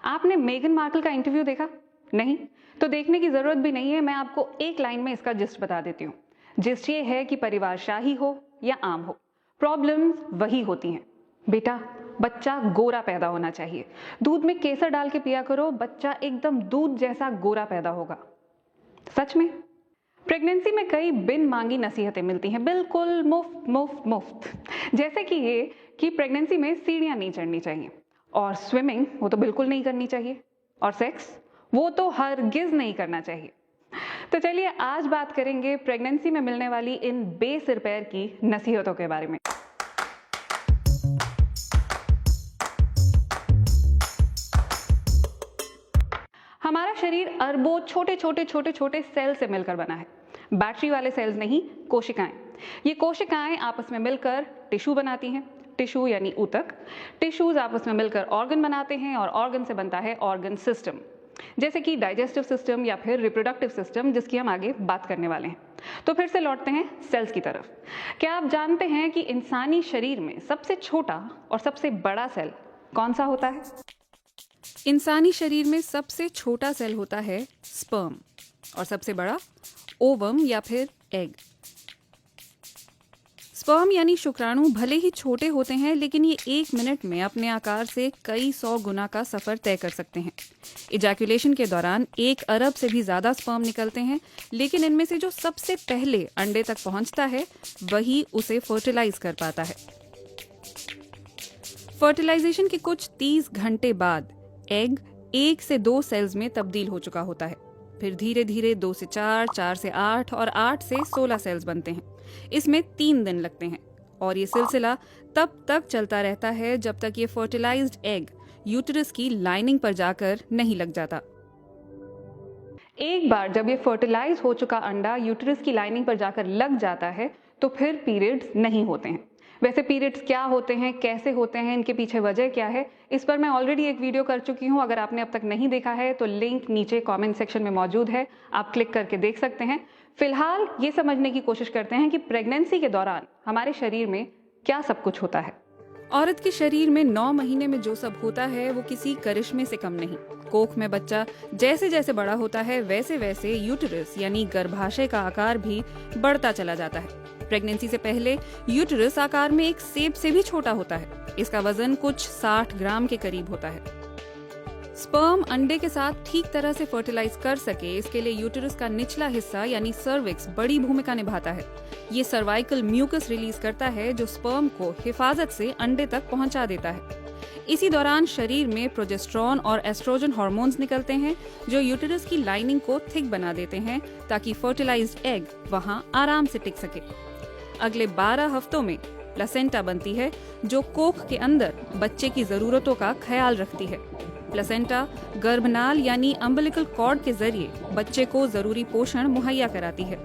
आपने Megan Markle का interview देखा? नहीं? तो देखने की जरूरत भी नहीं है, मैं आपको एक लाइन में इसका जिस्ट बता देती हूँ। जिस्ट ये है कि परिवारशाही हो या आम हो, प्रॉब्लम्स वही होती हैं। बेटा, बच्चा गोरा पैदा होना चाहिए। दूध में केसर डाल के पिया करो, बच्चा एकदम दूध जैसा गोरा पैदा होगा। सच में प्रेगनेंसी में कई बिन मांगी नसीहतें मिलती हैं, बिल्कुल मुफ्त मुफ्त मुफ्त। जैसे कि ये कि प्रेगनेंसी में सीढ़ियां नहीं चढ़नी चाहिए, और स्विमिंग वो तो बिल्कुल नहीं करनी चाहिए, और सेक्स वो तो हरगिज नहीं करना चाहिए। तो चलिए आज बात करेंगे प्रेगनेंसी में मिलने वाली इन बेसिर पैर की नसीहतों के बारे में। हमारा शरीर अरबों छोटे छोटे छोटे छोटे सेल से मिलकर बना है। बैटरी वाले सेल्स नहीं, कोशिकाएं। ये कोशिकाएं आपस में मिलकर टिश्यू बनाती हैं। टिश्यू यानी ऊतक। टिश्यूज आपस में मिलकर ऑर्गन बनाते हैं, और ऑर्गन से बनता है ऑर्गन सिस्टम, जैसे कि डाइजेस्टिव सिस्टम या फिर रिप्रोडक्टिव सिस्टम, जिसकी हम आगे बात करने वाले हैं। तो फिर से लौटते हैं सेल्स की तरफ। क्या आप जानते हैं कि इंसानी शरीर में सबसे छोटा और सबसे बड़ा सेल कौन सा होता है? इंसानी शरीर में सबसे छोटा सेल होता है स्पर्म, और सबसे बड़ा ओवम या फिर एग। स्पर्म यानी शुक्राणु भले ही छोटे होते हैं, लेकिन ये 1 मिनट में अपने आकार से कई 100 गुना का सफर तय कर सकते हैं। इजैकुलेशन के दौरान 1 अरब से भी ज्यादा स्पर्म निकलते हैं, लेकिन इनमें से जो सबसे पहले अंडे तक पहुंचता है वही उसे फर्टिलाइज कर पाता है। फर्टिलाइजेशन के कुछ 30 घंटे बाद एग 1 से 2 सेल्स में तब्दील हो चुका होता है। फिर धीरे धीरे 2 से 4, 4 से 8 और 8 से 16 सेल्स बनते हैं। इसमें 3 दिन लगते हैं, और ये सिलसिला तब तक चलता रहता है जब तक ये फर्टिलाइज्ड एग यूटेरस की लाइनिंग पर जाकर नहीं लग जाता। एक बार जब ये फर्टिलाइज हो चुका अंडा यूटेरस की लाइनिंग पर जाकर लग जाता है तो फिर पीरियड्स नहीं होते हैं। वैसे पीरियड्स क्या होते हैं, कैसे होते हैं, इनके पीछे वजह क्या है, इस पर मैं ऑलरेडी एक वीडियो कर चुकी हूं। अगर आपने अब तक नहीं देखा है तो लिंक नीचे कमेंट सेक्शन में मौजूद है, आप क्लिक करके देख सकते हैं। फिलहाल ये समझने की कोशिश करते हैं कि प्रेगनेंसी के दौरान हमारे शरीर में क्या सब कुछ होता है। औरत के शरीर में 9 महीने में जो सब होता है वो किसी करिश्मे से कम नहीं। कोख में बच्चा जैसे जैसे बड़ा होता है वैसे वैसे यूटेरस यानी गर्भाशय का आकार भी बढ़ता चला जाता है। प्रेगनेंसी से पहले यूटेरस आकार में एक सेब से भी छोटा होता है। इसका वजन कुछ 60 ग्राम के करीब होता है। स्पर्म अंडे के साथ ठीक तरह से फर्टिलाइज कर सके, इसके लिए यूटेरस का निचला हिस्सा यानी सर्विक्स बड़ी भूमिका निभाता है। ये सर्वाइकल म्यूकस रिलीज करता है जो स्पर्म को हिफाजत से अंडे तक पहुंचा देता है। इसी दौरान शरीर में प्रोजेस्टेरॉन और एस्ट्रोजन हार्मोन्स निकलते हैं जो यूटेरस की लाइनिंग को थिक बना देते हैं ताकि फर्टिलाइज्ड एग वहां आराम से टिक सके। अगले 12 हफ्तों में प्लेसेंटा बनती है जो कोख के अंदर बच्चे की जरूरतों का ख्याल रखती है। प्लेसेंटा गर्भनाल यानी अम्बिलिकल कॉर्ड के जरिए बच्चे को जरूरी पोषण मुहैया कराती है।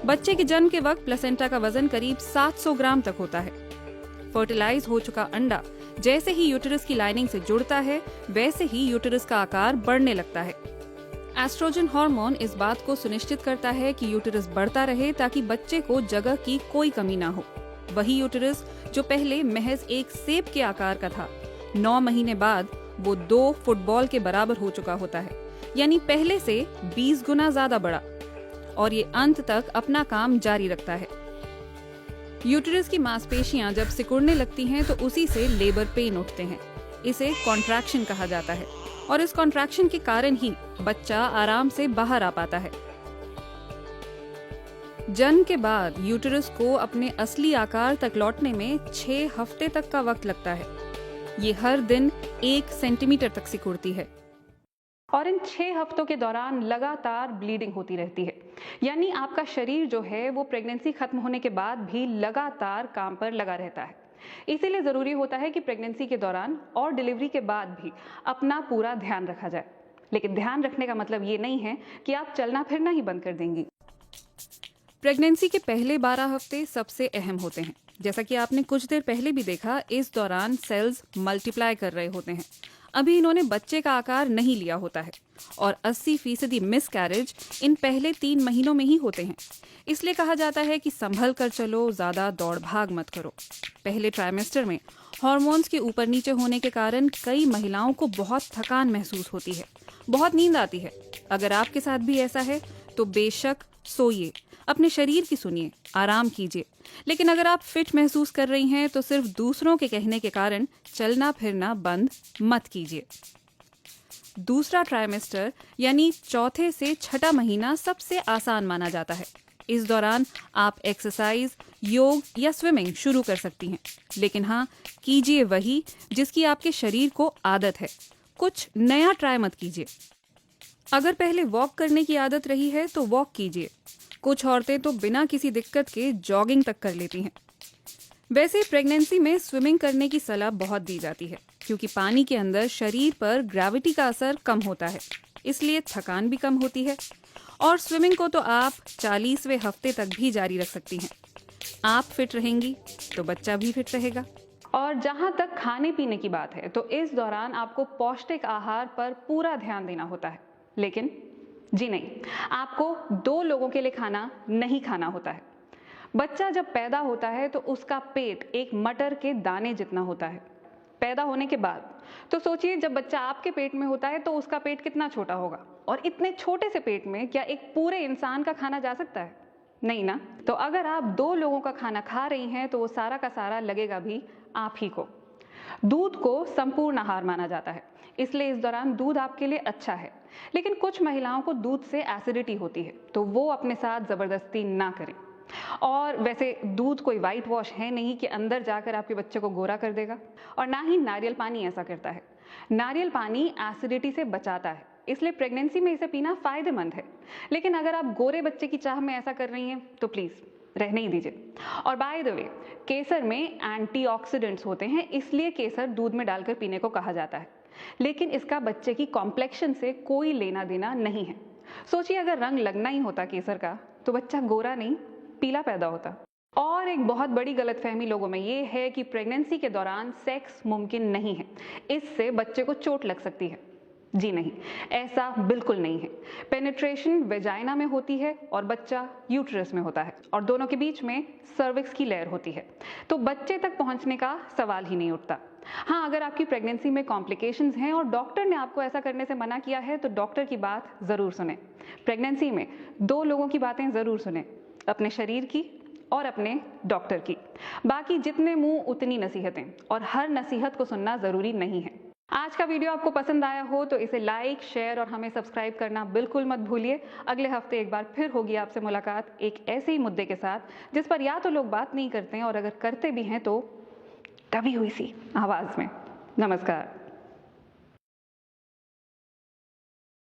बच्चे के जन्म के वक्त प्लेसेंटा का वजन करीब 700 ग्राम तक होता है। फर्टिलाइज हो चुका अंडा जैसे ही यूटेरस की लाइनिंग से जुड़ता है वैसे ही यूटेरस का आकार बढ़ने लगता है। एस्ट्रोजन हार्मोन इस बात को सुनिश्चित करता है कि यूटेरस बढ़ता रहे ताकि बच्चे को जगह की कोई कमी ना हो। वही यूटेरस जो पहले महज एक सेब के आकार का था, 9 महीने बाद वो 2 फुटबॉल के बराबर हो चुका होता है, यानी पहले से 20 गुना ज्यादा बड़ा, और ये अंत तक अपना काम जारी रखता है। यूटेरस की मांसपेशियां जब सिकुड़ने लगती हैं तो उसी से लेबर पेन उठते हैं। इसे कॉन्ट्रैक्शन कहा जाता है, और इस कॉन्ट्रैक्शन के कारण ही बच्चा आराम से बाहर आ पाता है। जन्म के बाद यूटेरस को अपने असली आकार तक लौटने में 6 हफ्ते तक का वक्त लगता है। ये हर दिन 1 सेंटीमीटर तक सिकुड़ती है, और इन 6 हफ्तों के दौरान लगातार ब्लीडिंग होती रहती है। यानी आपका शरीर जो है वो प्रेगनेंसी खत्म होने के बाद भी लगातार काम पर लगा रहता है। इसीलिए जरूरी होता है कि प्रेगनेंसी के दौरान और डिलीवरी के बाद भी अपना पूरा ध्यान रखा जाए। लेकिन ध्यान रखने का मतलब ये नहीं है कि आप चलना फिरना ही बंद कर देंगी। प्रेगनेंसी के पहले 12 हफ्ते सबसे अहम होते हैं। जैसा कि आपने कुछ देर पहले भी देखा, इस दौरान सेल्स मल्टीप्लाई कर रहे होते हैं। अभी इन्होंने बच्चे का आकार नहीं लिया होता है और 80% मिसकैरेज इन पहले 3 महीनों में ही होते हैं। इसलिए कहा जाता है कि संभल कर चलो, ज्यादा दौड़ भाग मत करो। पहले ट्राइमेस्टर में हार्मोन्स के ऊपर नीचे होने के कारण कई महिलाओं को बहुत थकान महसूस होती है, बहुत नींद आती है। अगर आपके साथ भी ऐसा है तो बेशक सोइए, अपने शरीर की सुनिए, आराम कीजिए। लेकिन अगर आप फिट महसूस कर रही हैं तो सिर्फ दूसरों के कहने के कारण चलना फिरना बंद मत कीजिए। दूसरा ट्राइमेस्टर यानी चौथे से छठा महीना सबसे आसान माना जाता है। इस दौरान आप एक्सरसाइज, योग या स्विमिंग शुरू कर सकती हैं, लेकिन हाँ, कीजिए वही जिसकी आपके शरीर को आदत है। कुछ नया ट्राई मत कीजिए। अगर पहले वॉक करने की आदत रही है तो वॉक कीजिए। कुछ औरतें तो बिना किसी दिक्कत के जॉगिंग तक कर लेती हैं। वैसे प्रेगनेंसी में स्विमिंग करने की सलाह बहुत दी जाती है, क्योंकि पानी के अंदर शरीर पर ग्रेविटी का असर कम होता है, इसलिए थकान भी कम होती है। और स्विमिंग को तो आप 40वें हफ्ते तक भी जारी रख सकती हैं। आप फिट रहेंगी तो बच्चा भी फिट रहेगा। और जहाँ तक खाने पीने की बात है तो इस दौरान आपको पौष्टिक आहार पर पूरा ध्यान देना होता है। लेकिन जी नहीं, आपको 2 लोगों के लिए खाना नहीं खाना होता है। बच्चा जब पैदा होता है तो उसका पेट एक मटर के दाने जितना होता है। पैदा होने के बाद तो सोचिए, जब बच्चा आपके पेट में होता है तो उसका पेट कितना छोटा होगा, और इतने छोटे से पेट में क्या एक पूरे इंसान का खाना जा सकता है? नहीं ना। तो अगर आप 2 लोगों का खाना खा रही हैं तो वो सारा का सारा लगेगा भी आप ही को। दूध को संपूर्ण आहार माना जाता है, इसलिए इस दौरान दूध आपके लिए अच्छा है। लेकिन कुछ महिलाओं को दूध से एसिडिटी होती है, तो वो अपने साथ जबरदस्ती ना करें। और वैसे दूध कोई वाइट वॉश है नहीं कि अंदर जाकर आपके बच्चे को गोरा कर देगा, और ना ही नारियल पानी ऐसा करता है। नारियल पानी एसिडिटी से बचाता है, इसलिए प्रेगनेंसी में इसे पीना फायदेमंद है। लेकिन अगर आप गोरे बच्चे की चाह में ऐसा कर रही हैं तो प्लीज रहने ही दीजिए। और बाय द वे, केसर में एंटीऑक्सीडेंट्स होते हैं, इसलिए केसर दूध में डालकर पीने को कहा जाता है। लेकिन इसका बच्चे की कॉम्प्लेक्शन से कोई लेना देना नहीं है। सोचिए, अगर रंग लगना ही होता केसर का तो बच्चा गोरा नहीं पीला पैदा होता। और एक बहुत बड़ी गलतफहमी लोगों में ये है कि प्रेगनेंसी के दौरान सेक्स मुमकिन नहीं है, इससे बच्चे को चोट लग सकती है। जी नहीं, ऐसा बिल्कुल नहीं है। पेनिट्रेशन वेजाइना में होती है और बच्चा यूट्रस में होता है, और दोनों के बीच में सर्विक्स की लेयर होती है, तो बच्चे तक पहुंचने का सवाल ही नहीं उठता। हाँ, अगर आपकी प्रेगनेंसी में कॉम्प्लिकेशंस हैं और डॉक्टर ने आपको ऐसा करने से मना किया है तो डॉक्टर की बात जरूर सुने। प्रेगनेंसी में 2 लोगों की बातें जरूर सुने, अपने शरीर की और अपने डॉक्टर की। बाकी जितने मुंह उतनी नसीहतें, और हर नसीहत को सुनना जरूरी नहीं है। आज का वीडियो आपको पसंद आया हो तो इसे लाइक, शेयर और हमें सब्सक्राइब करना बिल्कुल मत भूलिए। अगले हफ्ते एक बार फिर होगी आपसे मुलाकात एक ऐसे ही मुद्दे के साथ जिस पर या तो लोग बात नहीं करते हैं, और अगर करते भी हैं तो दबी हुई सी आवाज में। नमस्कार।